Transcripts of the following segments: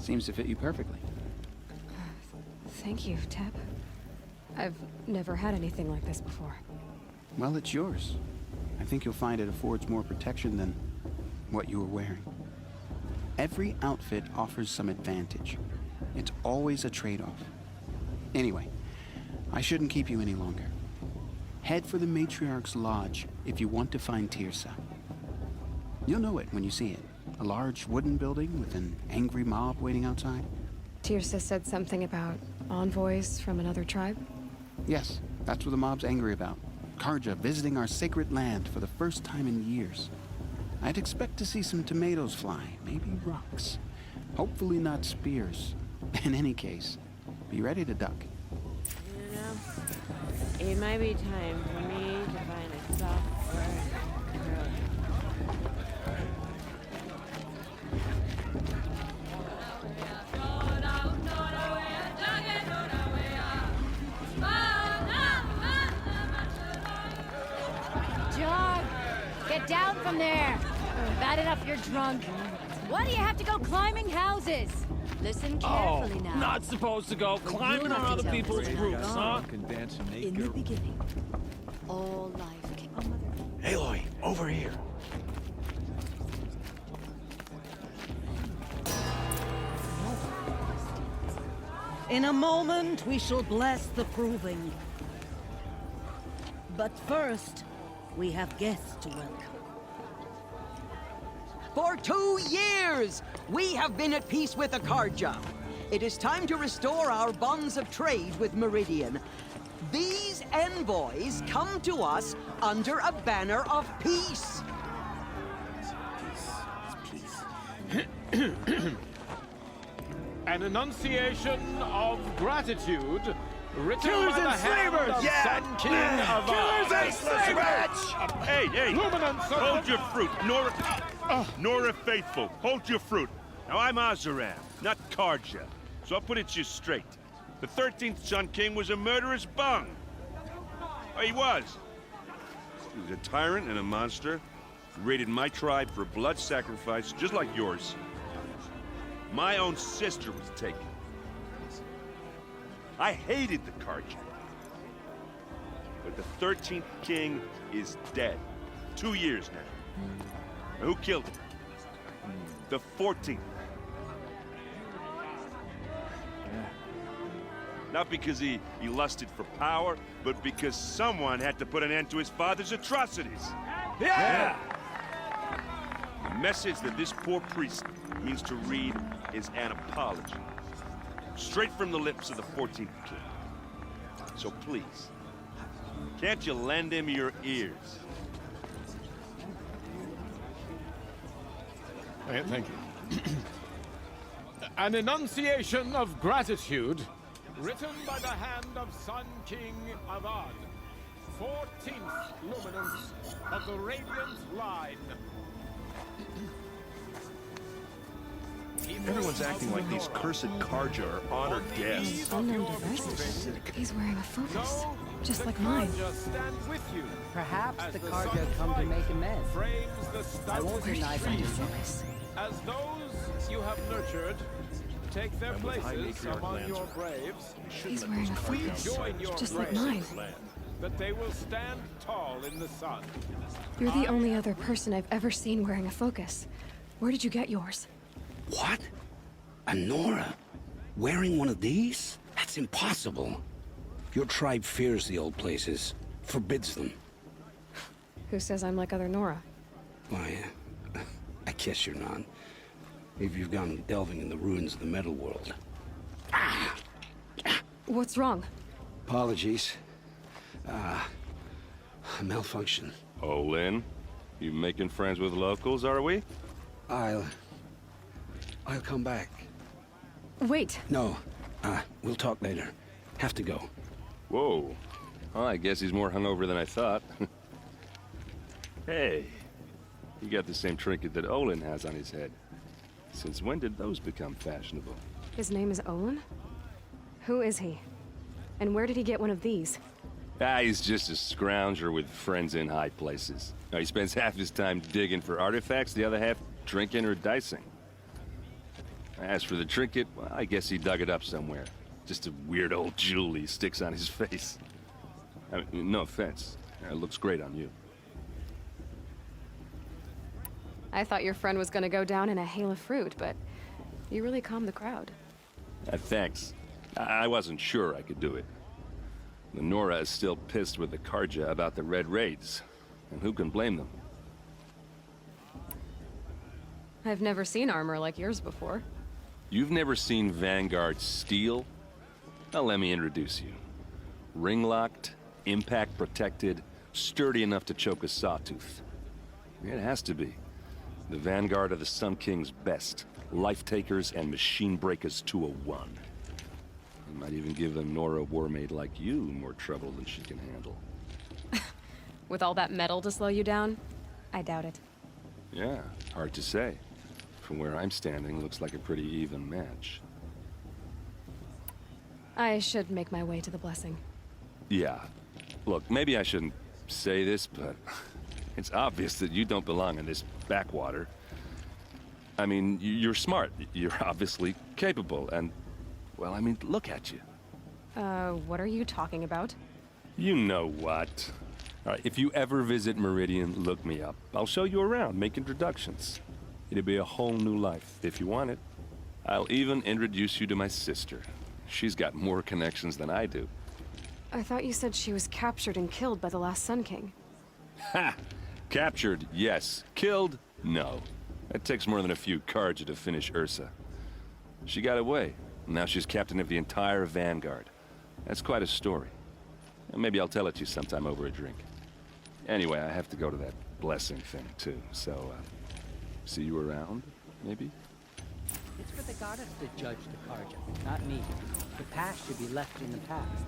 Seems to fit you perfectly. Thank you, Teb. I've never had anything like this before. Well, it's yours. I think you'll find it affords more protection than what you were wearing. Every outfit offers some advantage. It's always a trade-off. Anyway, I shouldn't keep you any longer. Head for the Matriarch's Lodge if you want to find Teersa. You'll know it when you see it. A large wooden building with an angry mob waiting outside. Teersa said something about envoys from another tribe? Yes, that's what the mob's angry about. Carja visiting our sacred land for the first time in years. I'd expect to see some tomatoes fly, maybe rocks. Hopefully not spears. In any case, be ready to duck. You know, it might be time for me to find a software girl. John, get down from there. Bad enough you're drunk. Why do you have to go climbing houses? Listen carefully now. Not supposed to go climbing on other people's roofs, huh? In the beginning, all life came. Aloy, over here. In a moment, we shall bless the proving. But first, we have guests to welcome. For 2 years, we have been at peace with the Carja. It is time to restore our bonds of trade with Meridian. These envoys come to us under a banner of peace. An enunciation of gratitude written Killers by the and hand slavers! of Yeah! Sun King of Killers and slavers! Hey, hey! Luminance of Hold the- your fruit, Nora Faithful. Hold your fruit. Now, I'm Azaram, not Carja, so I'll put it to you straight. The 13th Sun King was a murderous bung. Oh, he was. He was a tyrant and a monster. He raided my tribe for blood sacrifice, just like yours. My own sister was taken. I hated the Carja. But the 13th King is dead. 2 years now. Now, who killed him? The 14th. Not because he lusted for power, but because someone had to put an end to his father's atrocities. Yeah! The message that this poor priest means to read is an apology. Straight from the lips of the 14th King. So please, can't you lend him your ears? Thank you. An enunciation of gratitude written by the hand of Sun King Avad, 14th luminance of the Radiant Line. Everyone's acting like these cursed Carja are honored guests. Unknown devices. He's wearing a focus, just like mine. Stand with you. Perhaps As the the Carja sun come to make amends. frames the I won't stunted Where did deny you find a trees. focus? As those you have nurtured take their And with High places Matriarch among lands your around. braves, He's wearing a focus, join your just like braves mine. that they will stand tall in the sun. You're the only other person I've ever seen wearing a focus. Where did you get yours? What? A Nora? Wearing one of these? That's impossible. Your tribe fears the old places, forbids them. Who says I'm like other Nora? Why, I guess you're not. If you've gone delving in the ruins of the metal world. What's wrong? Apologies. A malfunction. Oh, Lynn, you making friends with locals, are we? I'll come back. Wait, No, we'll talk later. Have to go. Whoa. Well, I guess he's more hungover than I thought. Hey, you got the same trinket that Olin has on his head. Since when did those become fashionable? his name is Olin? Who is he? And where did he get one of these? He's just a scrounger with friends in high places. Now, he spends half his time digging for artifacts, the other half drinking or dicing. As for the trinket, well, I guess he dug it up somewhere. Just a weird old jewel he sticks on his face. I mean, no offense. It looks great on you. I thought your friend was gonna go down in a hail of fruit, but you really calmed the crowd. Thanks. I wasn't sure I could do it. The Nora is still pissed with the Karja about the Red Raids. And who can blame them? I've never seen armor like yours before. You've never seen Vanguard steel? Well, let me introduce you. Ring-locked, impact-protected, sturdy enough to choke a sawtooth. It has to be. The Vanguard of the Sun King's best. Life-takers and machine-breakers to a one. It might even give a Nora warmaid like you more trouble than she can handle. With all that metal to slow you down? I doubt it. Yeah, hard to say. From where I'm standing, looks like a pretty even match. I should make my way to the blessing. Yeah. Look, maybe I shouldn't say this, but it's obvious that you don't belong in this backwater. I mean, you're smart. You're obviously capable, and, well, I mean, look at you. What are you talking about? You know what. All right, if you ever visit Meridian, look me up. I'll show you around, make introductions. It'll be a whole new life, if you want it. I'll even introduce you to my sister. She's got more connections than I do. I thought you said she was captured and killed by the last Sun King. Ha! Captured, yes. Killed, no. It takes more than a few Karja to finish Ursa. She got away. Now she's captain of the entire Vanguard. That's quite a story. And maybe I'll tell it to you sometime over a drink. Anyway, I have to go to that blessing thing, too. So, see you around, maybe? It's for the goddess to judge the Karja, not me. The past should be left in the past.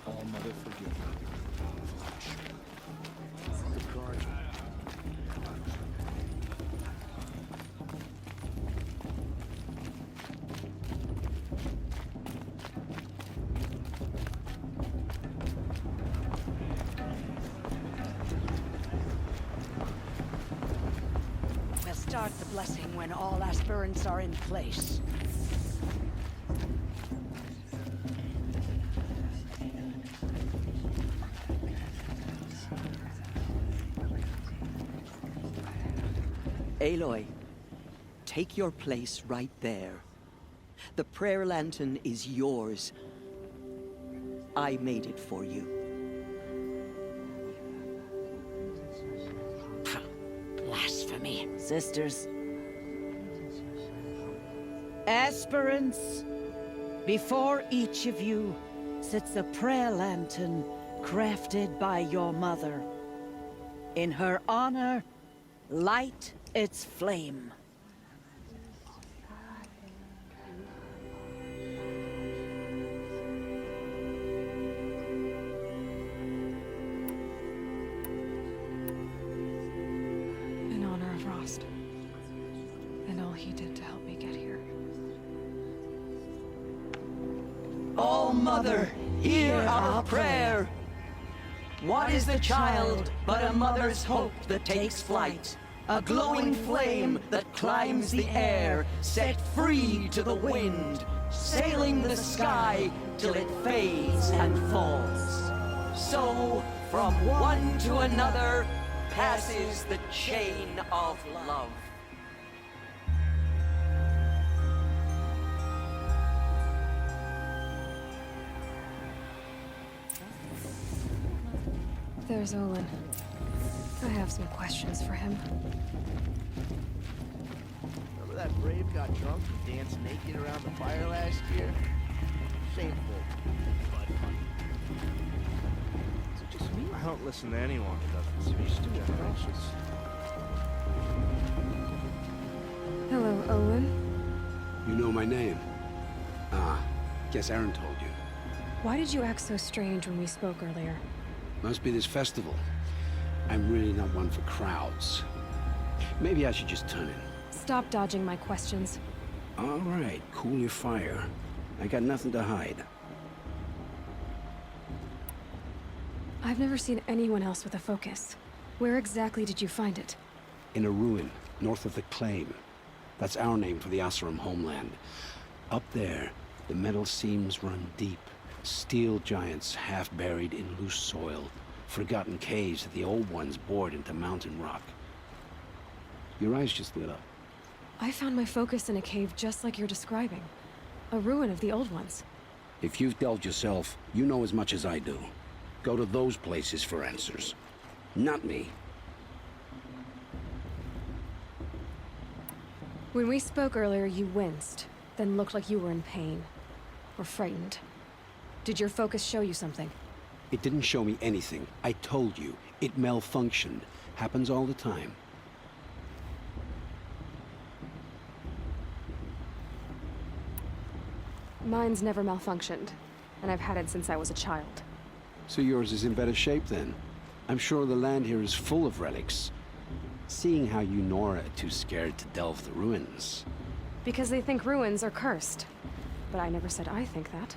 All Mother forgive her. We'll start the blessing when all aspirants are in place. Aloy, take your place right there. The prayer lantern is yours. I made it for you. Blasphemy. Sisters. Aspirants, before each of you sits a prayer lantern crafted by your mother. In her honor, light its flame. In honor of Rost. And all he did to help me get here. Oh, Mother, hear our prayer. What is the child but a mother's hope that takes flight? A glowing flame that climbs the air, set free to the wind, sailing the sky till it fades and falls. So, from one to another, passes the chain of love. There's Olin. I have some questions for him. Remember that Brave got drunk and danced naked around the fire last year? Shameful. But funny. Is it just me? I don't listen to anyone who doesn't speak to me. Hello, Olin. You know my name? Ah, guess Aaron told you. Why did you act so strange when we spoke earlier? Must be this festival. I'm really not one for crowds. Maybe I should just turn in. Stop dodging my questions. All right, cool your fire. I got nothing to hide. I've never seen anyone else with a focus. Where exactly did you find it? In a ruin, north of the Claim. That's our name for the Oseram homeland. Up there, the metal seams run deep. Steel giants half buried in loose soil. Forgotten caves that the old ones bored into mountain rock. Your eyes just lit up. I found my focus in a cave just like you're describing. A ruin of the old ones. If you've delved yourself, you know as much as I do. Go to those places for answers. Not me. When we spoke earlier, you winced, then looked like you were in pain. Or frightened. Did your focus show you something? It didn't show me anything. I told you. It malfunctioned. Happens all the time. Mine's never malfunctioned, and I've had it since I was a child. So yours is in better shape then? I'm sure the land here is full of relics. Seeing how you Nora are too scared to delve the ruins. Because they think ruins are cursed. But I never said I think that.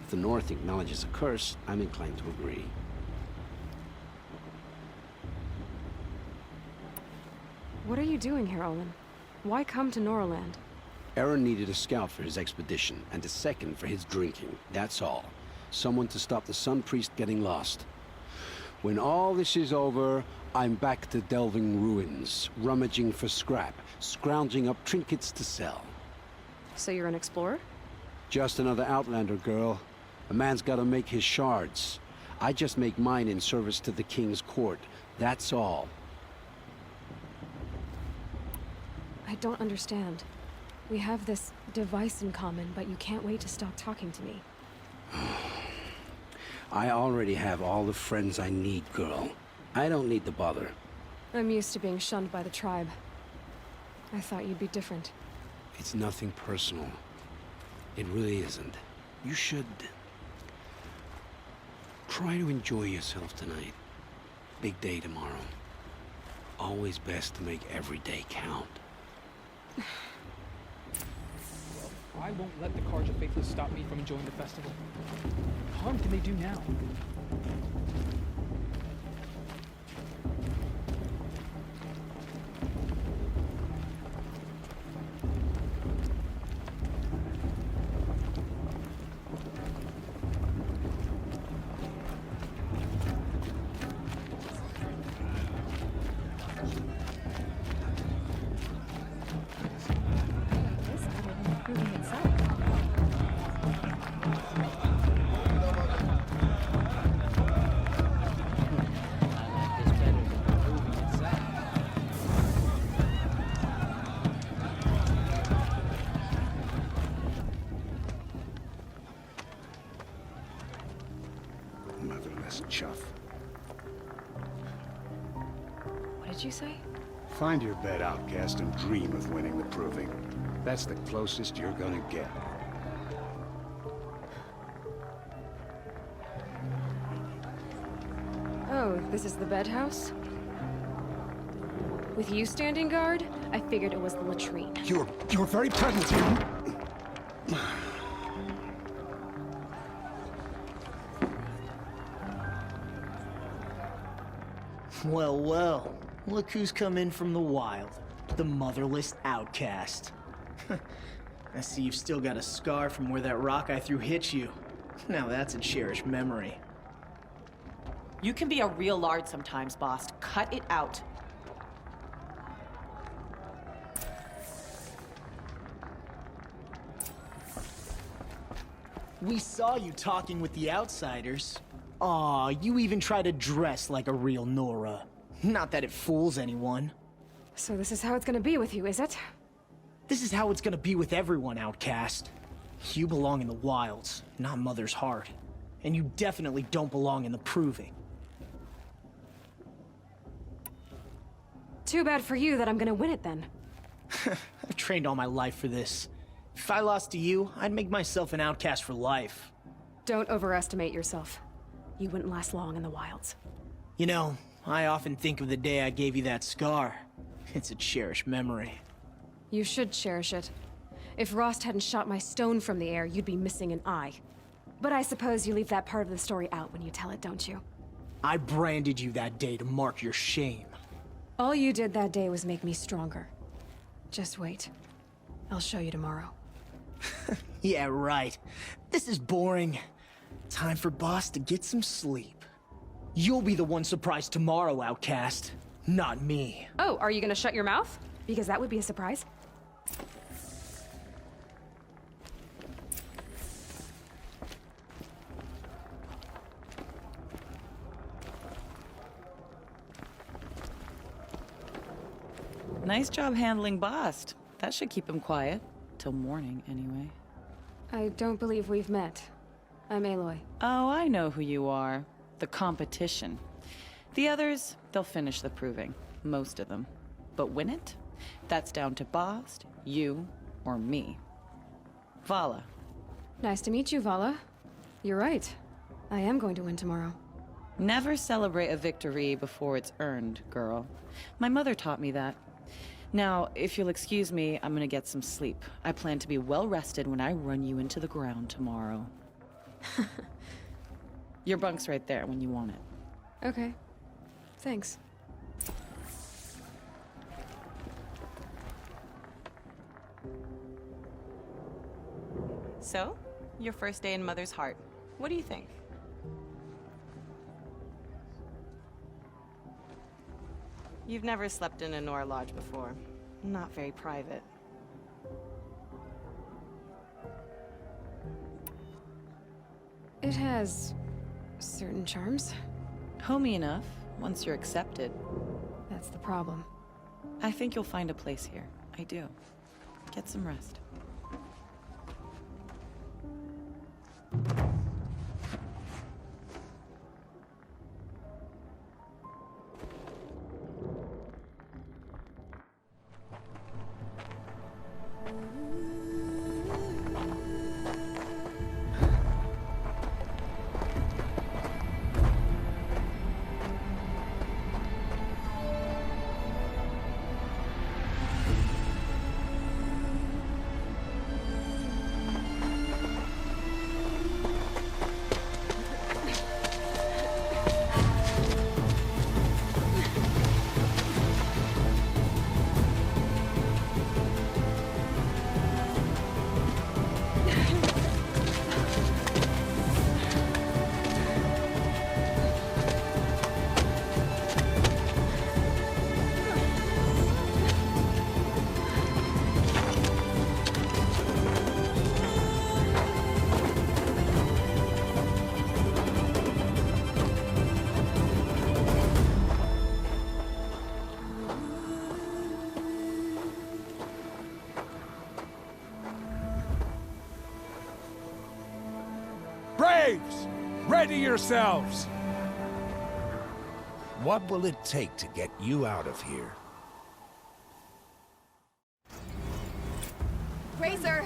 If the North acknowledges a curse, I'm inclined to agree. What are you doing here, Olin? Why come to Noraland? Aaron needed a scout for his expedition, and a second for his drinking. That's all. Someone to stop the Sun Priest getting lost. When all this is over, I'm back to delving ruins, rummaging for scrap, scrounging up trinkets to sell. So you're an explorer? Just another Outlander, girl. A man's gotta make his shards. I just make mine in service to the King's court. That's all. I don't understand. We have this device in common, but you can't wait to stop talking to me. I already have all the friends I need, girl. I don't need the bother. I'm used to being shunned by the tribe. I thought you'd be different. It's nothing personal. It really isn't. You should... try to enjoy yourself tonight. Big day tomorrow. Always best to make every day count. I won't let the Carja Faithless stop me from enjoying the festival. What harm can they do now? Motherless chuff. What did you say? Find your bed, outcast, and dream of winning the proving. That's the closest you're gonna get. Oh, this is the bedhouse? With you standing guard, I figured it was the latrine. Your very presence here. Well, well. Look who's come in from the wild. The motherless outcast. I see you've still got a scar from where that rock I threw hit you. Now that's a cherished memory. You can be a real lard sometimes, boss. Cut it out. We saw you talking with the outsiders. Aw, you even try to dress like a real Nora. Not that it fools anyone. So this is how it's gonna be with you, is it? This is how it's gonna be with everyone, outcast. You belong in the wilds, not Mother's Heart. And you definitely don't belong in the Proving. Too bad for you that I'm gonna win it then. I've trained all my life for this. If I lost to you, I'd make myself an outcast for life. Don't overestimate yourself. You wouldn't last long in the wilds. You know, I often think of the day I gave you that scar. It's a cherished memory. You should cherish it. If Rost hadn't shot my stone from the air, you'd be missing an eye. But I suppose you leave that part of the story out when you tell it, don't you? I branded you that day to mark your shame. All you did that day was make me stronger. Just wait. I'll show you tomorrow. Yeah, right. This is boring. Time for Boss to get some sleep. You'll be the one surprised tomorrow, Outcast. Not me. Oh, are you gonna shut your mouth? Because that would be a surprise. Nice job handling Bast. That should keep him quiet. Till morning, anyway. I don't believe we've met. I'm Aloy. Oh, I know who you are. The competition. The others, they'll finish the proving. Most of them. But win it? That's down to Bast, you, or me. Vala. Nice to meet you, Vala. You're right. I am going to win tomorrow. Never celebrate a victory before it's earned, girl. My mother taught me that. Now, if you'll excuse me, I'm gonna get some sleep. I plan to be well rested when I run you into the ground tomorrow. Your bunk's right there when you want it. Okay. Thanks. So, your first day in Mother's Heart. What do you think? You've never slept in a Nora Lodge before. Not very private. It has certain charms. Homey enough, once you're accepted. That's the problem. I think you'll find a place here. I do. Get some rest. Braves! Ready yourselves! What will it take to get you out of here? Razor!